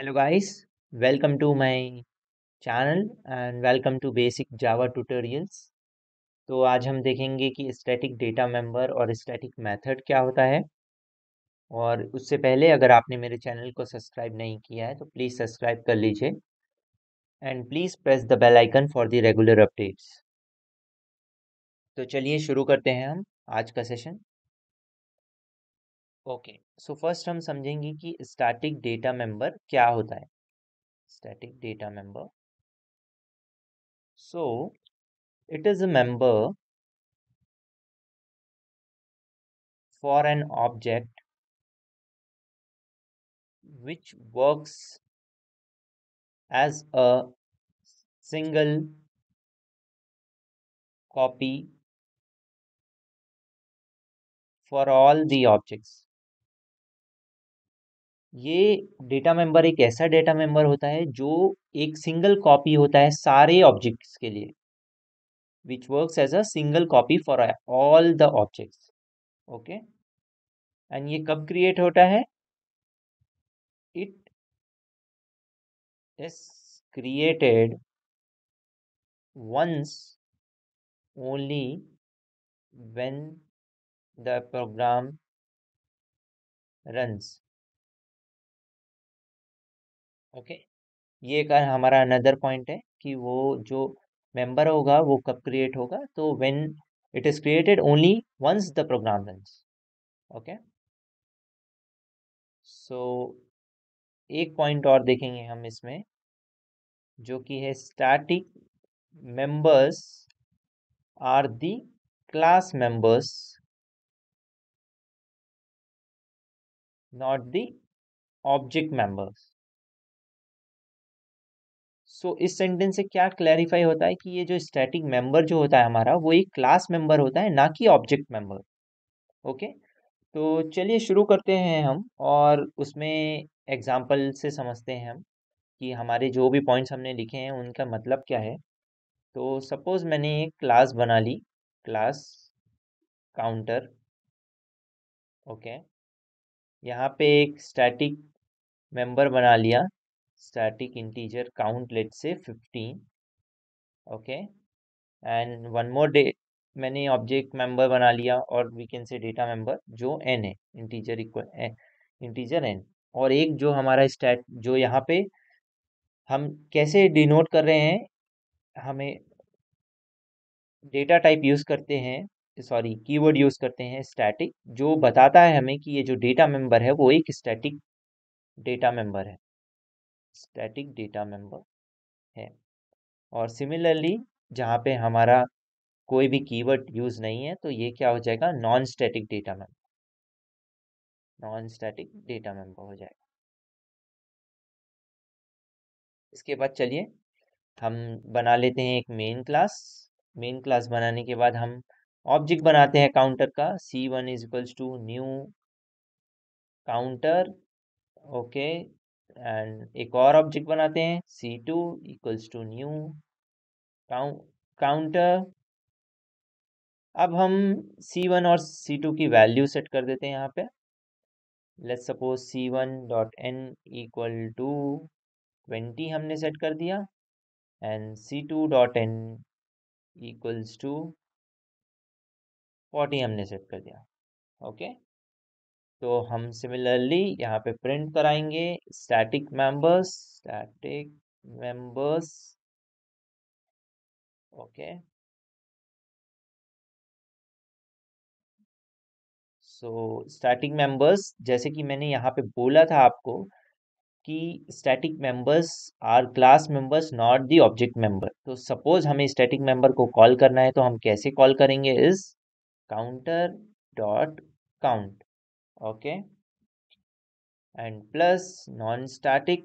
Hello guys, welcome to my channel and welcome to Basic Java Tutorials। तो आज हम देखेंगे कि स्टैटिक डेटा मेंबर और स्टैटिक मेथड क्या होता है। और उससे पहले अगर आपने मेरे चैनल को सब्सक्राइब नहीं किया है तो प्लीज़ सब्सक्राइब कर लीजिए and please press the bell icon for the regular updates. तो चलिए शुरू करते हैं हम आज का सेशन। ओके, सो फर्स्ट हम समझेंगे कि स्टैटिक डेटा मेंबर क्या होता है। Static data member, so it is a member for an object which works as a single copy for all the objects। ये डेटा मेंबर एक ऐसा डेटा मेंबर होता है जो एक सिंगल कॉपी होता है सारे ऑब्जेक्ट्स के लिए, which works as a single copy for all the objects। Okay, and ये कब क्रिएट होता है? It is created once only when the program runs। Okay, ये एक हमारा अनदर पॉइंट है कि वो जो मेंबर होगा वो कब क्रिएट होगा, तो when it is created only once the program runs. Okay, so एक पॉइंट और देखेंगे हम इसमें, जो कि है static members are the class members not the object members. So इस सेंटेंस से क्या क्लैरिफाई होता है कि ये जो स्टैटिक मेंबर जो होता है हमारा, वो एक क्लास मेंबर होता है, ना कि ऑब्जेक्ट मेंबर। ओके, तो चलिए शुरू करते हैं हम, और उसमें एग्जाम्पल से समझते हैं हम कि हमारे जो भी पॉइंट्स हमने लिखे हैं उनका मतलब क्या है। तो सपोज मैंने एक क्लास बना ली, क्लास काउंटर। ओके, यहाँ पे एक स्टैटिक मेंबर बना लिया, स्टैटिक इंटीजर काउंट लेट से 15। Okay, and one more day मैंने ऑब्जेक्ट मेंबर बना लिया, और we can say data member जो n है, इंटीजर इक्वल इंटीजर n। और एक जो हमारा स्टैट जो यहाँ पे हम कैसे डिनोट कर रहे हैं, हमें डेटा टाइप यूज करते हैं, सॉरी कीवर्ड यूज करते हैं स्टैटिक, जो बताता है हमें कि ये जो डेटा मेंबर है वो एक स्टैटिक डेटा मेंबर है, स्टैटिक डेटा मेंबर है। और सिमिलरली जहाँ पे हमारा कोई भी कीवर्ड यूज नहीं है, तो ये क्या हो जाएगा? Non static data member, non static data member हो जाएगा। इसके बाद चलिए हम बना लेते हैं एक मेन क्लास। मेन क्लास बनाने के बाद हम ऑब्जेक्ट बनाते हैं काउंटर का, C1 is equals to new counter. Okay, and एक और ऑब्जेक्ट बनाते हैं C2 equals to new counter. अब हम C1 और C2 की वैल्यू सेट कर देते हैं यहाँ पे। Let's suppose C1 dot n equal to 20 हमने सेट कर दिया, and C2 dot n equals to 40 हमने सेट कर दिया। ओके, तो हम सिमिलरली यहाँ पे प्रिंट कराएंगे static members. Okay, so static members, जैसे कि मैंने यहाँ पे बोला था आपको कि static members are class members not the object member. तो सपोज हमें स्टैटिक मेंबर को कॉल करना है, तो हम कैसे कॉल करेंगे? Is counter dot count. Okay, and plus non static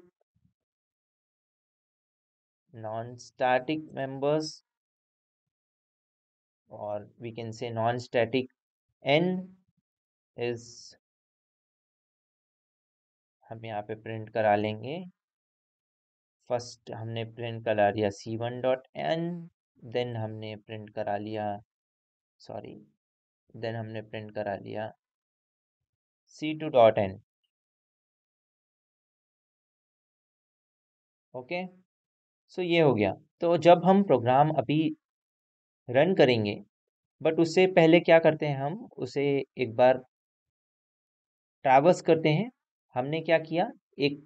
members, और we can say non static n is, हम यहाँ पे प्रिंट करा लेंगे। फर्स्ट हमने प्रिंट करा लिया C1 डॉट n, देन हमने प्रिंट करा लिया, सॉरी, देन हमने प्रिंट करा लिया C2 dot n। Okay, so ये हो गया। तो जब हम प्रोग्राम अभी रन करेंगे, बट उससे पहले क्या करते हैं, हम उसे एक बार ट्रैवर्स करते हैं। हमने क्या किया, एक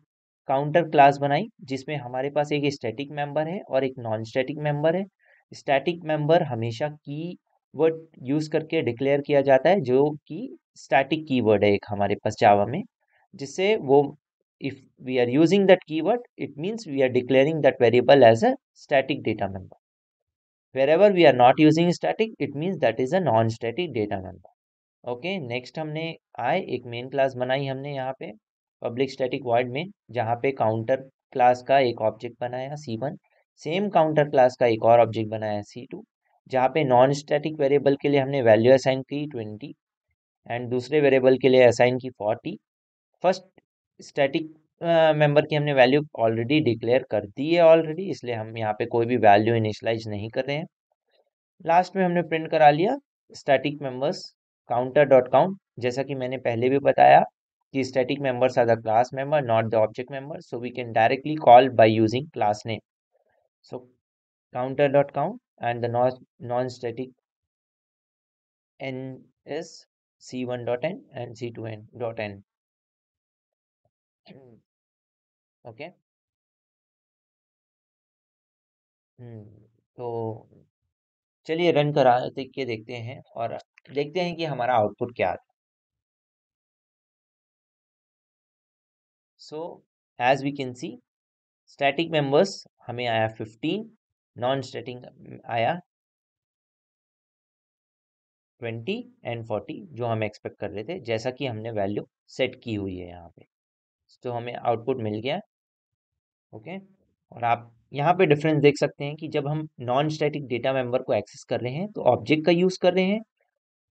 काउंटर क्लास बनाई जिसमें हमारे पास एक स्टैटिक मेंबर है और एक नॉन स्टैटिक मेंबर है। स्टैटिक मेंबर हमेशा की वर्ड यूज करके डिक्लेयर किया जाता है, जो कि स्टैटिक कीवर्ड है एक हमारे पास जावा में, जिससे वो, if we are using that keyword, it means we are declaring that variable as a static data member. Wherever we are not using static, it means that is a non-static data member. Okay, next हमने आए एक main class बनाई हमने यहाँ पे public static void में, जहाँ पे काउंटर क्लास का एक ऑब्जेक्ट बनाया C1, सेम काउंटर क्लास का एक और ऑब्जेक्ट बनाया C2, जहाँ पे नॉन स्टैटिक वेरिएबल के लिए हमने वैल्यू असाइन की 20 एंड दूसरे वेरिएबल के लिए असाइन की 40। फर्स्ट स्टैटिक मेंबर की हमने वैल्यू ऑलरेडी डिक्लेयर कर दी है ऑलरेडी, इसलिए हम यहाँ पे कोई भी वैल्यू इनिशलाइज नहीं कर रहे हैं। लास्ट में हमने प्रिंट करा लिया static members counter dot count, जैसा कि मैंने पहले भी बताया कि static members are the class member not the object member, so we can directly call by using class name. So counter dot count and the non static n is c1 dot n and c2 n dot n। Okay, तो चलिए run करा के देखते हैं और देखते हैं कि हमारा आउटपुट क्या आता है। So as we can see, static members हमें आया 15, नॉन स्टैटिक आया 20 एंड 40, जो हम एक्सपेक्ट कर रहे थे, जैसा कि हमने वैल्यू सेट की हुई है यहाँ पे। तो हमें आउटपुट मिल गया। ओके, और आप यहाँ पे डिफरेंस देख सकते हैं कि जब हम नॉन स्टैटिक डेटा मेंबर को एक्सेस कर रहे हैं तो ऑब्जेक्ट का यूज कर रहे हैं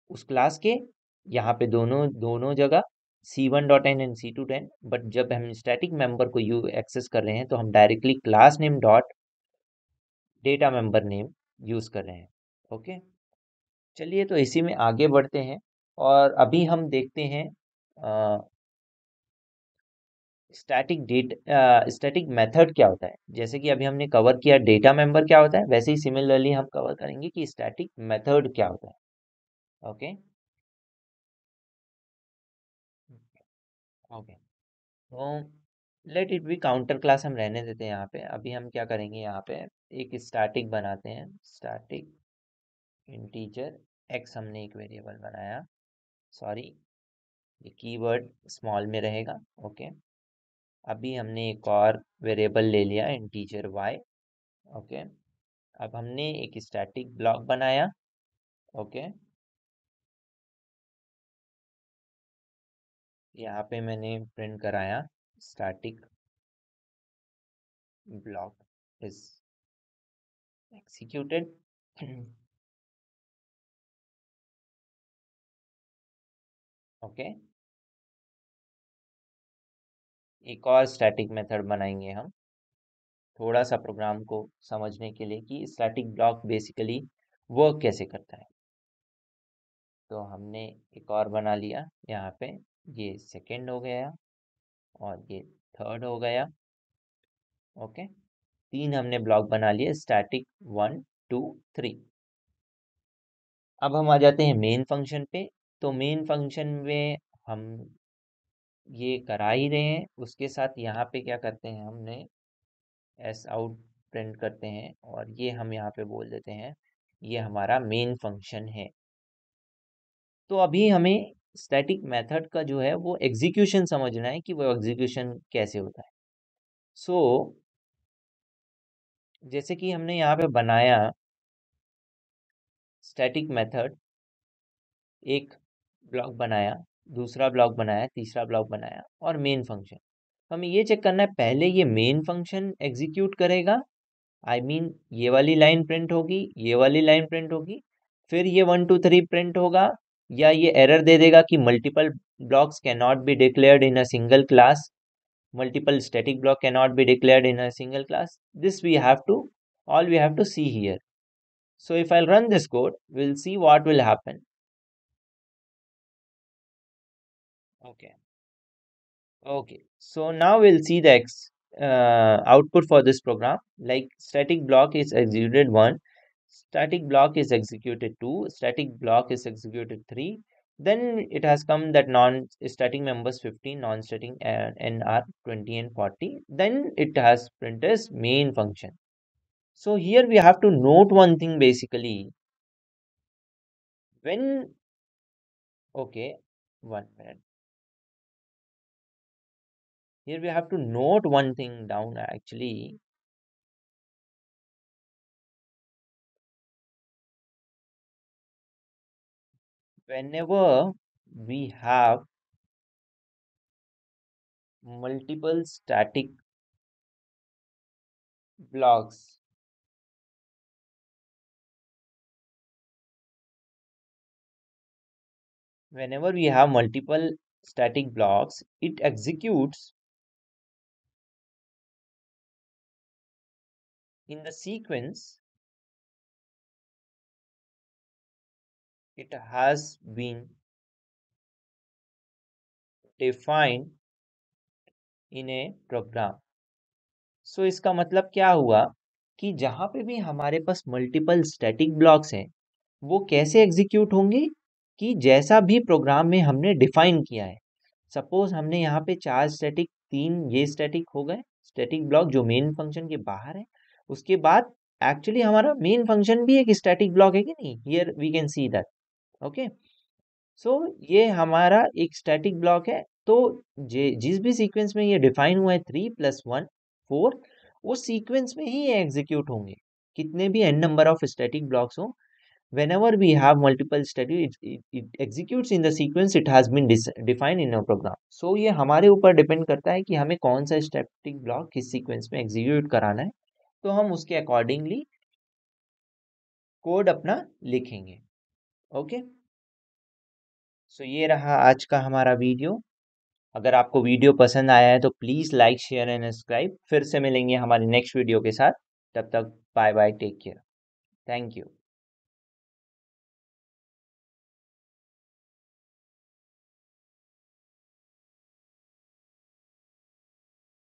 उस क्लास के, यहाँ पे दोनों दोनों जगह c1.n एंड c2.n, बट जब हम स्टैटिक मेंबर को यू एक्सेस कर रहे हैं तो हम directly class name dot data member name use कर रहे हैं। ओके, चलिए तो इसी में आगे बढ़ते हैं और अभी हम देखते हैं स्टैटिक मेथड क्या होता है। जैसे कि अभी हमने कवर किया डेटा मेंबर क्या होता है, वैसे ही सिमिलरली हम कवर करेंगे कि स्टैटिक मेथड क्या होता है। ओके, ओके, तो let it be counter class हम रहने देते हैं यहाँ पे। अभी हम क्या करेंगे, यहाँ पे एक स्टैटिक बनाते हैं, स्टैटिक इंटीजर एक्स हमने एक वेरिएबल बनाया, सॉरी ये कीवर्ड स्मॉल में रहेगा। ओके, अभी हमने एक और वेरिएबल ले लिया इंटीजर वाई। ओके, अब हमने एक स्टैटिक ब्लॉक बनाया। ओके, यहाँ पे मैंने प्रिंट कराया static block is executed. Okay, एक और स्टैटिक मेथड बनाएंगे हम, थोड़ा सा प्रोग्राम को समझने के लिए कि स्टैटिक ब्लॉक बेसिकली वर्क कैसे करता है। तो हमने एक और बना लिया यहाँ पे, ये सेकंड हो गया और ये थर्ड हो गया। ओके, तीन हमने ब्लॉक बना लिए स्टैटिक 1 2 3। अब हम आ जाते हैं मेन फंक्शन पे। तो मेन फंक्शन में हम ये करा ही रहे हैं, उसके साथ यहाँ पे क्या करते हैं, हमने एस आउट प्रिंट करते हैं और ये हम यहाँ पे बोल देते हैं ये हमारा मेन फंक्शन है। तो अभी हमें स्टैटिक मेथड का जो है वो एग्जीक्यूशन समझना है कि वो एग्जीक्यूशन कैसे होता है। सो जैसे कि हमने यहाँ पे बनाया स्टैटिक मेथड, एक ब्लॉक बनाया, दूसरा ब्लॉक बनाया, तीसरा ब्लॉक बनाया और मेन फंक्शन। हमें ये चेक करना है पहले ये मेन फंक्शन एग्जीक्यूट करेगा, आई मीन ये वाली लाइन प्रिंट होगी, ये वाली लाइन प्रिंट होगी, फिर ये 1 2 3 प्रिंट होगा, या ये एरर दे देगा कि multiple blocks can not be declared in a single class, multiple static block cannot be declared in a single class. This we have to, all we have to see here. So if I'll run this code, we'll see what will happen. Okay, okay, so now we'll see the output for this program, like static block is executed 1, static block is executed 2, static block is executed 3. Then it has come that non-static members 15, non-static and are 20 and 40. Then it has print as main function. So here we have to note one thing basically. When, okay, 1 minute. Here we have to note one thing down actually. Whenever we have multiple static blocks, whenever we have multiple static blocks, it executes in the sequence it has been defined in a program. सो इसका मतलब क्या हुआ कि जहां पे भी हमारे पास multiple static blocks हैं वो कैसे एग्जीक्यूट होंगे कि जैसा भी प्रोग्राम में हमने डिफाइन किया है। सपोज हमने यहाँ पे 4 स्टैटिक, 3 ये स्टैटिक हो गए स्टैटिक ब्लॉक जो मेन फंक्शन के बाहर है। उसके बाद एक्चुअली हमारा मेन फंक्शन भी एक स्टैटिक ब्लॉक है कि नहीं, here we can see that. Okay, so ये हमारा एक स्टैटिक ब्लॉक है। तो जिस भी सीक्वेंस में ये डिफाइन हुआ है 3+1 4, उस सीक्वेंस में ही ये एग्जीक्यूट होंगे कितने भी n number of static blocks हो। whenever we have multiple static it executes in the sequence it has been defined in a program. So ये हमारे ऊपर डिपेंड करता है कि हमें कौन सा स्टैटिक ब्लॉक किस सीक्वेंस में एग्जीक्यूट कराना है, तो हम उसके अकॉर्डिंगली कोड अपना लिखेंगे। ओके, सो ये रहा आज का हमारा वीडियो। अगर आपको वीडियो पसंद आया है तो please like share and subscribe. फिर से मिलेंगे हमारे नेक्स्ट वीडियो के साथ, तब तक bye bye, take care, thank you.